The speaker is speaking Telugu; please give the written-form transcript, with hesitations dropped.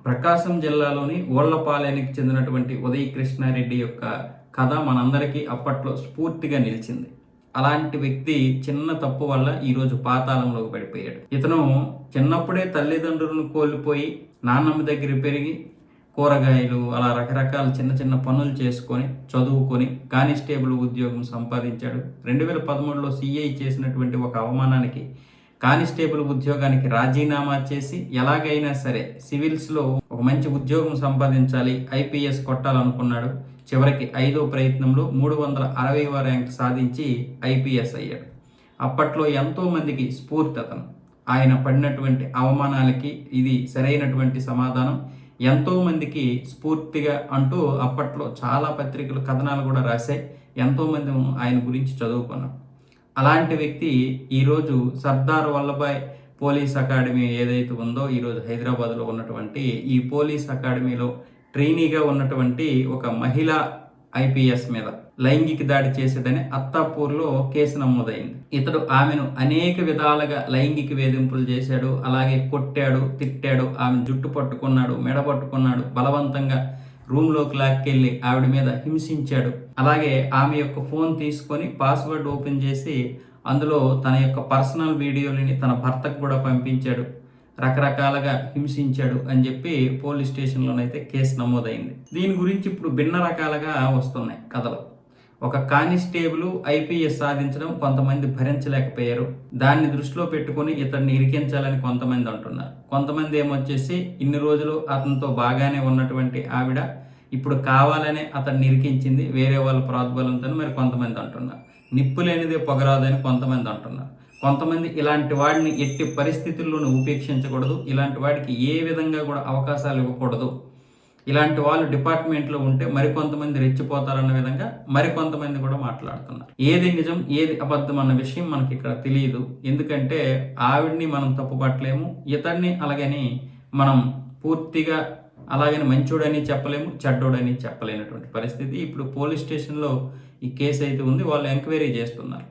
ప్రకాశం జిల్లాలోని ఓళ్లపాలెనికి చెందినటువంటి ఉదయ్ కృష్ణారెడ్డి యొక్క కథ మనందరికీ అప్పట్లో స్ఫూర్తిగా నిలిచింది. అలాంటి వ్యక్తి చిన్న తప్పు వల్ల ఈరోజు పాతాళంలోకి పడిపోయాడు. ఇతను చిన్నప్పుడే తల్లిదండ్రులను కోల్పోయి నాన్నమ్మ దగ్గర పెరిగి కూరగాయలు అలా రకరకాల చిన్న చిన్న పనులు చేసుకొని చదువుకొని కానిస్టేబుల్ ఉద్యోగం సంపాదించాడు. 2013లో సిఐ చేసినటువంటి ఒక అవమానానికి కానిస్టేబుల్ ఉద్యోగానికి రాజీనామా చేసి ఎలాగైనా సరే సివిల్స్లో ఒక మంచి ఉద్యోగం సంపాదించాలి, ఐపీఎస్ కొట్టాలనుకున్నాడు. చివరికి 5వ ప్రయత్నంలో 360వ ర్యాంక్ సాధించి ఐపీఎస్ అయ్యాడు. అప్పట్లో ఎంతో మందికి స్ఫూర్తి అతను. ఆయన పడినటువంటి అవమానాలకి ఇది సరైనటువంటి సమాధానం. ఎంతో మందికి స్ఫూర్తిగా అంటూ అప్పట్లో చాలా పత్రికలు కథనాలు కూడా రాశాయి. ఎంతోమంది ఆయన గురించి చదువుకున్నాం. అలాంటి వ్యక్తి ఈరోజు సర్దార్ వల్లభాయ్ పోలీస్ అకాడమీ ఏదైతే ఉందో ఈరోజు హైదరాబాద్లో ఉన్నటువంటి ఈ పోలీస్ అకాడమీలో ట్రైనీగా ఉన్నటువంటి ఒక మహిళా ఐపీఎస్ మీద లైంగిక దాడి చేసేదని అత్తాపూర్లో కేసు నమోదైంది. ఇతడు ఆమెను అనేక విధాలుగా లైంగిక వేధింపులు చేశాడు, అలాగే కొట్టాడు, తిట్టాడు, ఆమెను జుట్టు పట్టుకున్నాడు, మెడ పట్టుకున్నాడు, బలవంతంగా రూమ్లోకి లాక్కెళ్ళి ఆవిడ మీద హింసించాడు. అలాగే ఆమె యొక్క ఫోన్ తీసుకొని పాస్వర్డ్ ఓపెన్ చేసి అందులో తన యొక్క పర్సనల్ వీడియోలని తన భర్తకు కూడా పంపించాడు. రకరకాలుగా హింసించాడు అని చెప్పి పోలీస్ స్టేషన్లోనైతే కేసు నమోదైంది. దీని గురించి ఇప్పుడు భిన్న రకాలుగా వస్తున్నాయి కథలు. ఒక కానిస్టేబుల్ ఐపీఎస్ సాధించడం కొంతమంది భరించలేకపోయారు. దాన్ని దృష్టిలో పెట్టుకుని ఇతన్ని ఇరికించాలని కొంతమంది అంటున్నారు. కొంతమంది ఏమొచ్చేసి ఇన్ని రోజులు అతనితో బాగానే ఉన్నటువంటి ఆవిడ ఇప్పుడు కావాలనే అతన్ని ఇరికించింది వేరే వాళ్ళ ప్రోద్బలంతో మరి కొంతమంది అంటున్నారు. నిప్పు లేనిదే పొగరాదని కొంతమంది అంటున్నారు. కొంతమంది ఇలాంటి వాడిని ఎట్టి పరిస్థితుల్లోనూ ఉపేక్షించకూడదు, ఇలాంటి వాడికి ఏ విధంగా కూడా అవకాశాలు ఇవ్వకూడదు, ఇలాంటి వాళ్ళు డిపార్ట్మెంట్లో ఉంటే మరికొంతమంది రెచ్చిపోతారన్న విధంగా మరికొంతమంది కూడా మాట్లాడుతున్నారు. ఏది నిజం ఏది అబద్ధం అన్న విషయం మనకి ఇక్కడ తెలియదు. ఎందుకంటే ఆవిడ్ని మనం తప్పుపట్టలేము, ఇతన్ని అలాగని మనం పూర్తిగా అలాగని మంచోడని చెప్పలేము, చెడ్డోడని చెప్పలేనటువంటి పరిస్థితి. ఇప్పుడు పోలీస్ స్టేషన్లో ఈ కేసు అయితే ఉంది, వాళ్ళు ఎంక్వైరీ చేస్తున్నారు.